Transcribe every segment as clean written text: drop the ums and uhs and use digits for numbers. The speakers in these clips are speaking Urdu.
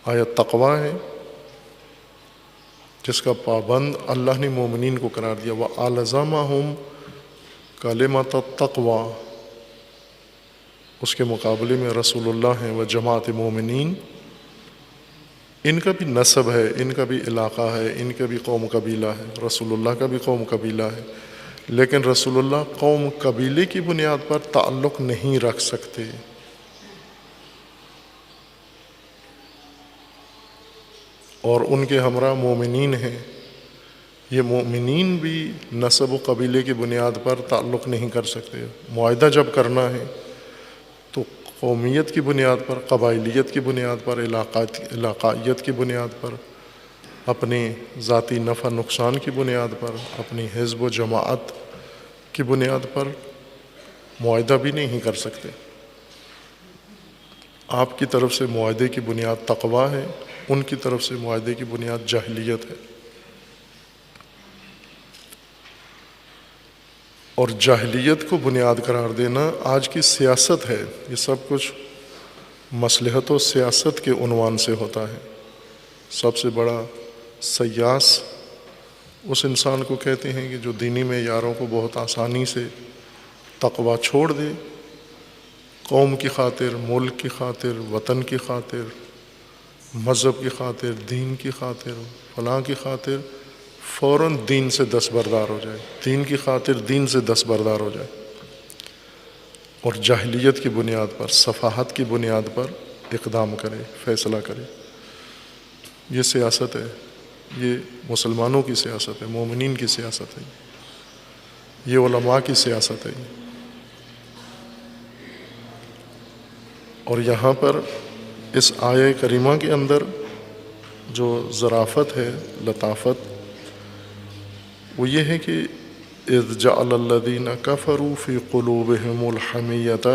آیا تقوی ہے جس کا پابند اللہ نے مومنین کو قرار دیا، وَأَلْزَمَهُمْ کلمۃ التقوی، اس کے مقابلے میں رسول اللہ ہیں و جماعت مومنین، ان کا بھی نسب ہے، ان کا بھی علاقہ ہے، ان کا بھی قوم قبیلہ ہے، رسول اللہ کا بھی قوم قبیلہ ہے، لیکن رسول اللہ قوم قبیلے کی بنیاد پر تعلق نہیں رکھ سکتے۔ اور ان کے ہمراہ مومنین ہیں، یہ مومنین بھی نسب و قبیلے کی بنیاد پر تعلق نہیں کر سکتے۔ معاہدہ جب کرنا ہے تو قومیت کی بنیاد پر، قبائلیت کی بنیاد پر، علاقائیت کی بنیاد پر، اپنی ذاتی نفع نقصان کی بنیاد پر، اپنی حزب و جماعت کی بنیاد پر معاہدہ بھی نہیں کر سکتے۔ آپ کی طرف سے معاہدے کی بنیاد تقوی ہے، ان کی طرف سے معاہدے کی بنیاد جاہلیت ہے۔ اور جاہلیت کو بنیاد قرار دینا آج کی سیاست ہے، یہ سب کچھ مصلحت و سیاست کے عنوان سے ہوتا ہے۔ سب سے بڑا سیاس اس انسان کو کہتے ہیں کہ جو دینی معیاروں کو بہت آسانی سے تقوی چھوڑ دے، قوم کی خاطر، ملک کی خاطر، وطن کی خاطر، مذہب کی خاطر، دین کی خاطر، فلاں کی خاطر فوراً دین سے دستبردار ہو جائے، دین کی خاطر دین سے دستبردار ہو جائے، اور جاہلیت کی بنیاد پر، صفاحت کی بنیاد پر اقدام کرے، فیصلہ کرے۔ یہ سیاست ہے، یہ مسلمانوں کی سیاست ہے، مومنین کی سیاست ہے، یہ علماء کی سیاست ہے۔ اور یہاں پر اس آیہ کریمہ کے اندر جو ظرافت ہے، لطافت، وہ یہ ہے کہ اذ جعل الذین کفروا فی قلوبہم الحمیۃ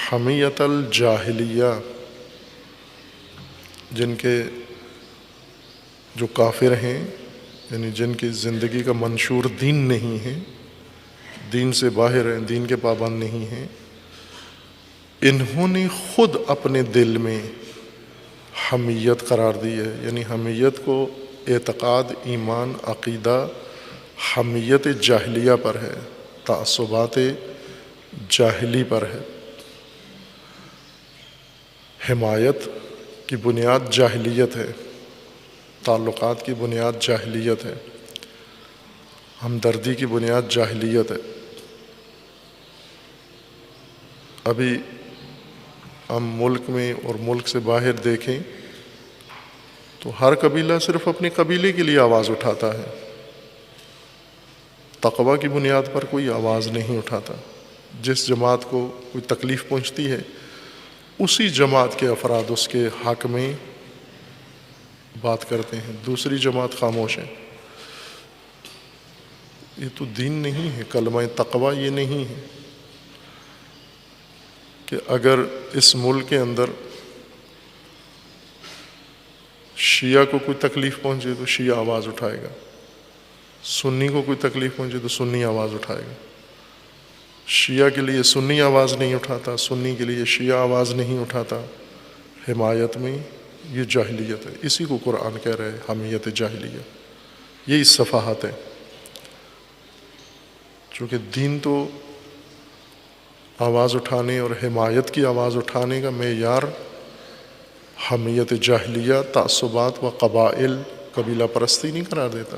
حمیۃ الجاہلیہ، جن کے جو کافر ہیں، یعنی جن کی زندگی کا منشور دین نہیں ہے، دین سے باہر ہیں، دین کے پابند نہیں ہیں، انہوں نے خود اپنے دل میں حمیت قرار دی ہے۔ یعنی حمیت کو اعتقاد، ایمان، عقیدہ حمیت جاہلیہ پر ہے، تعصبات جاہلی پر ہے۔ حمایت کی بنیاد جاہلیت ہے، تعلقات کی بنیاد جاہلیت ہے، ہمدردی کی بنیاد جاہلیت ہے۔ ابھی ہم ملک میں اور ملک سے باہر دیکھیں تو ہر قبیلہ صرف اپنے قبیلے کے لیے آواز اٹھاتا ہے، تقوی کی بنیاد پر کوئی آواز نہیں اٹھاتا۔ جس جماعت کو کوئی تکلیف پہنچتی ہے، اسی جماعت کے افراد اس کے حق میں بات کرتے ہیں، دوسری جماعت خاموش ہے۔ یہ تو دین نہیں ہے، کلمہ تقوی یہ نہیں ہے کہ اگر اس ملک کے اندر شیعہ کو کوئی تکلیف پہنچے تو شیعہ آواز اٹھائے گا، سنی کو کوئی تکلیف پہنچے تو سنی آواز اٹھائے گا، شیعہ کے لیے سنی آواز نہیں اٹھاتا، سنی کے لیے شیعہ آواز نہیں اٹھاتا۔ حمایت میں یہ جاہلیت ہے، اسی کو قرآن کہہ رہے ہیں حمیت جاہلیہ، یہی صفحات ہے۔ چونکہ دین تو آواز اٹھانے اور حمایت کی آواز اٹھانے کا معیار حمیت جاہلیہ، تعصبات و قبائل، قبیلہ پرستی نہیں قرار دیتا۔